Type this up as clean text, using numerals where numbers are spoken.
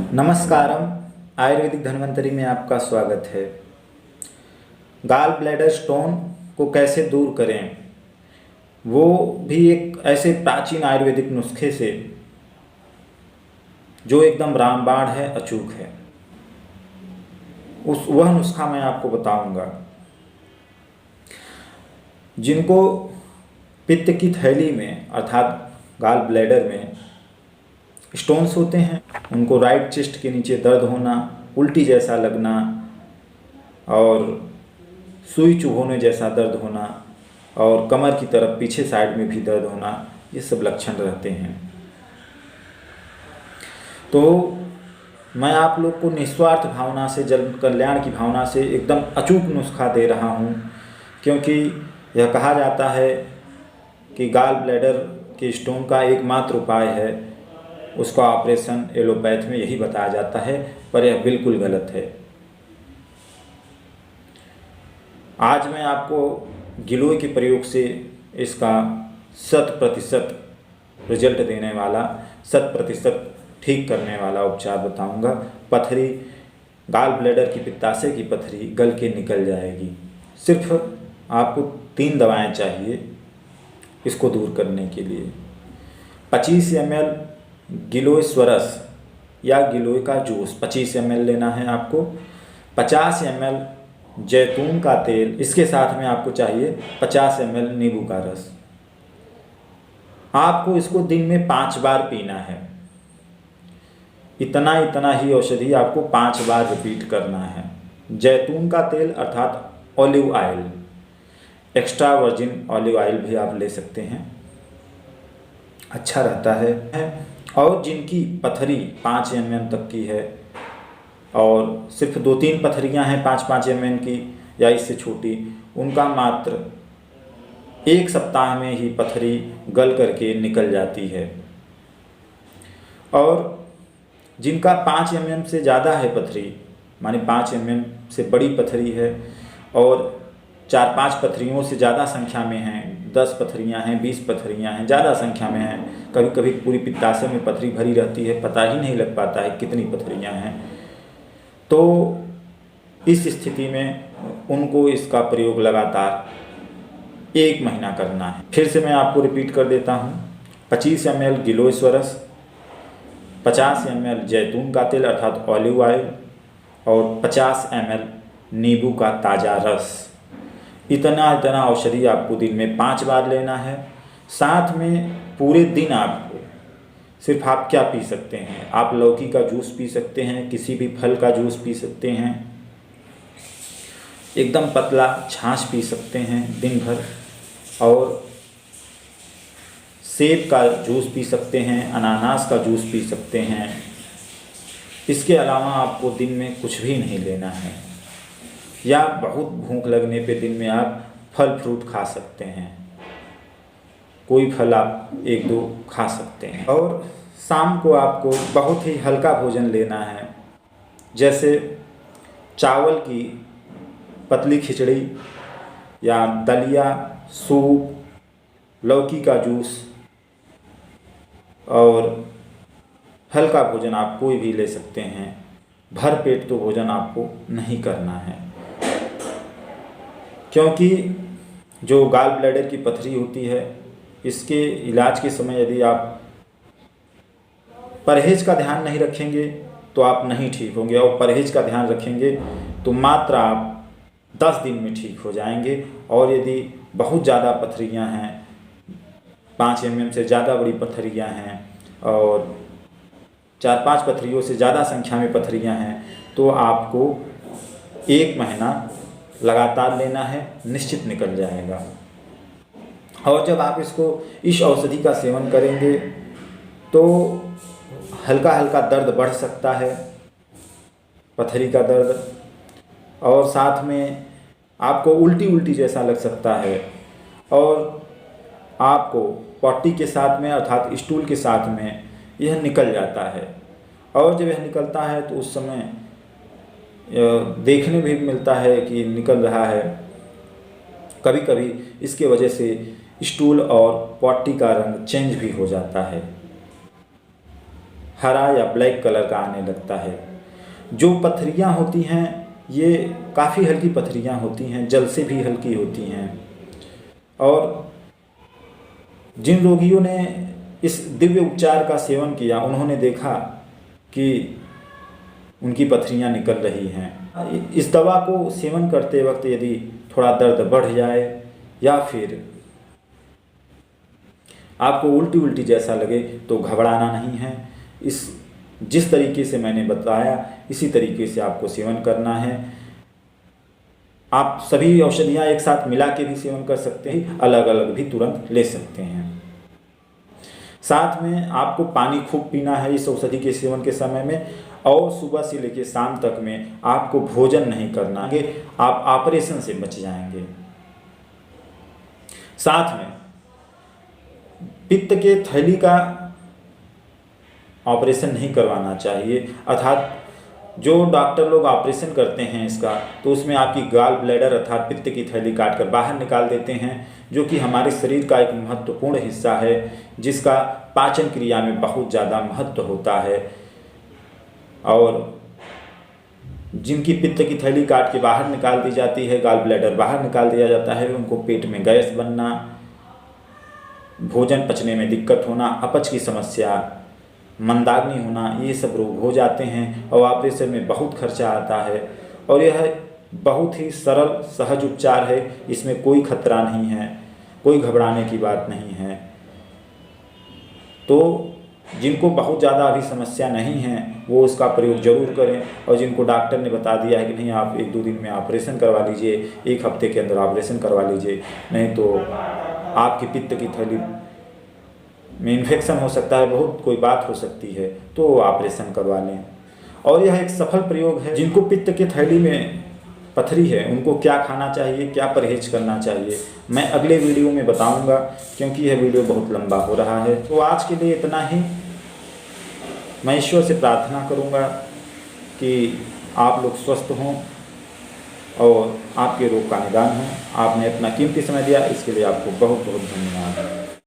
नमस्कारम। आयुर्वेदिक धन्वंतरी में आपका स्वागत है। गाल ब्लैडर स्टोन को कैसे दूर करें, वो भी एक ऐसे प्राचीन आयुर्वेदिक नुस्खे से जो एकदम रामबाण है, अचूक है। वह नुस्खा मैं आपको बताऊंगा। जिनको पित्त की थैली में अर्थात गाल ब्लैडर में स्टोन्स होते हैं, उनको राइट चेस्ट के नीचे दर्द होना, उल्टी जैसा लगना और सुई चुभोने जैसा दर्द होना और कमर की तरफ पीछे साइड में भी दर्द होना, ये सब लक्षण रहते हैं। तो मैं आप लोग को निस्वार्थ भावना से, जन कल्याण की भावना से एकदम अचूक नुस्खा दे रहा हूँ, क्योंकि यह कहा जाता है कि गाल ब्लैडर के स्टोन का एकमात्र उपाय है, उसका ऑपरेशन एलोपैथ में यही बताया जाता है, पर यह बिल्कुल गलत है। आज मैं आपको गिलोय के प्रयोग से इसका 100% रिजल्ट देने वाला, 100% ठीक करने वाला उपचार बताऊंगा। पथरी, गाल ब्लैडर की पित्ताशय की पथरी गल के निकल जाएगी। सिर्फ आपको 3 दवाएं चाहिए इसको दूर करने के लिए। 25 ml गिलोय स्वरस या गिलोय का जूस 25 ml लेना है आपको। 50 ml जैतून का तेल, इसके साथ में आपको चाहिए 50 ml नींबू का रस। आपको इसको दिन में 5 बार पीना है। इतना ही औषधि आपको 5 बार रिपीट करना है। जैतून का तेल अर्थात olive oil, extra virgin olive oil भी आप ले सकते हैं, अच्छा रहता है। और जिनकी पथरी 5 mm तक की है और सिर्फ 2-3 पथरियां हैं 5-5 mm की या इससे छोटी, उनका मात्र 1 सप्ताह में ही पथरी गल करके निकल जाती है। और जिनका 5 mm से ज़्यादा है पथरी, माने 5 mm से बड़ी पथरी है और 4-5 पथरियों से ज़्यादा संख्या में हैं, 10 पथरियां हैं, 20 पथरियां हैं, ज़्यादा संख्या में हैं, कभी कभी पूरी पित्ताशय में पथरी भरी रहती है, पता ही नहीं लग पाता है कितनी पथरियां हैं। तो इस स्थिति में उनको इसका प्रयोग लगातार 1 महीना करना है। फिर से मैं आपको रिपीट कर देता हूँ। 25 ml गिलोय स्वरस, 50 ml जैतून का तेल अर्थात ऑलिव ऑयल और 50 ml नींबू का ताज़ा रस। इतना औषधि आपको दिन में 5 बार लेना है। साथ में पूरे दिन आपको सिर्फ आप क्या पी सकते हैं, आप लौकी का जूस पी सकते हैं, किसी भी फल का जूस पी सकते हैं, एकदम पतला छाछ पी सकते हैं दिन भर, और सेब का जूस पी सकते हैं, अनानास का जूस पी सकते हैं। इसके अलावा आपको दिन में कुछ भी नहीं लेना है। या बहुत भूख लगने पे दिन में आप फल फ्रूट खा सकते हैं, कोई फल आप 1-2 खा सकते हैं। और शाम को आपको बहुत ही हल्का भोजन लेना है, जैसे चावल की पतली खिचड़ी या दलिया, सूप, लौकी का जूस और हल्का भोजन आप कोई भी ले सकते हैं। भर पेट तो भोजन आपको नहीं करना है, क्योंकि जो गाल ब्लैडर की पथरी होती है, इसके इलाज के समय यदि आप परहेज का ध्यान नहीं रखेंगे तो आप नहीं ठीक होंगे, और परहेज का ध्यान रखेंगे तो मात्र आप 10 दिन में ठीक हो जाएंगे। और यदि बहुत ज़्यादा पथरियां हैं, 5 mm से ज़्यादा बड़ी पथरियां हैं और 4-5 पथरियों से ज़्यादा संख्या में पथरियां हैं, तो आपको 1 महीना लगातार लेना है, निश्चित निकल जाएगा। और जब आप इस औषधि का सेवन करेंगे तो हल्का हल्का दर्द बढ़ सकता है, पथरी का दर्द, और साथ में आपको उल्टी जैसा लग सकता है, और आपको पॉटी के साथ में अर्थात स्टूल के साथ में यह निकल जाता है। और जब यह निकलता है तो उस समय देखने भी मिलता है कि निकल रहा है। कभी कभी इसके वजह से स्टूल और पॉटी का रंग चेंज भी हो जाता है। हरा या ब्लैक कलर का आने लगता है। जो पथरियाँ होती हैं ये काफ़ी हल्की पथरियाँ होती हैं, जल से भी हल्की होती हैं। और जिन रोगियों ने इस दिव्य उपचार का सेवन किया उन्होंने देखा कि उनकी पथरियाँ निकल रही हैं। इस दवा को सेवन करते वक्त यदि थोड़ा दर्द बढ़ जाए या फिर आपको उल्टी उल्टी जैसा लगे तो घबराना नहीं है। जिस तरीके से मैंने बताया इसी तरीके से आपको सेवन करना है। आप सभी औषधियाँ एक साथ मिला के भी सेवन कर सकते हैं, अलग अलग भी तुरंत ले सकते हैं। साथ में आपको पानी खूब पीना है इस औषधि के सेवन के समय में, और सुबह से लेकर शाम तक में आपको भोजन नहीं करना है, आप ऑपरेशन से बच जाएंगे। साथ में पित्त के थैली का ऑपरेशन नहीं करवाना चाहिए, अर्थात जो डॉक्टर लोग ऑपरेशन करते हैं इसका तो उसमें आपकी गाल ब्लैडर अर्थात पित्त की थैली काट कर बाहर निकाल देते हैं, जो कि हमारे शरीर का एक महत्वपूर्ण हिस्सा है जिसका पाचन क्रिया में बहुत ज़्यादा महत्व होता है। और जिनकी पित्त की थैली काट के बाहर निकाल दी जाती है, गाल ब्लैडर बाहर निकाल दिया जाता है, उनको पेट में गैस बनना, भोजन पचने में दिक्कत होना, अपच की समस्या, मंदाग्नि होना, ये सब रोग हो जाते हैं और ऑपरेशन में बहुत खर्चा आता है। और यह बहुत ही सरल सहज उपचार है, इसमें कोई खतरा नहीं है, कोई घबराने की बात नहीं है। तो जिनको बहुत ज़्यादा अभी समस्या नहीं है वो उसका प्रयोग जरूर करें, और जिनको डॉक्टर ने बता दिया है कि नहीं आप 1-2 दिन में ऑपरेशन करवा लीजिए, 1 हफ्ते के अंदर ऑपरेशन करवा लीजिए, नहीं तो आपकी पित्त की थैली में इन्फेक्शन हो सकता है, बहुत कोई बात हो सकती है, तो ऑपरेशन करवा लें। और यह एक सफल प्रयोग है। जिनको पित्त की थैली में पथरी है उनको क्या खाना चाहिए, क्या परहेज करना चाहिए, मैं अगले वीडियो में बताऊंगा, क्योंकि यह वीडियो बहुत लंबा हो रहा है। तो आज के लिए इतना ही। मैं ईश्वर से प्रार्थना करूंगा कि आप लोग स्वस्थ हों और आपके रोग का निदान हो। आपने अपना कीमती समय दिया, इसके लिए आपको बहुत बहुत धन्यवाद।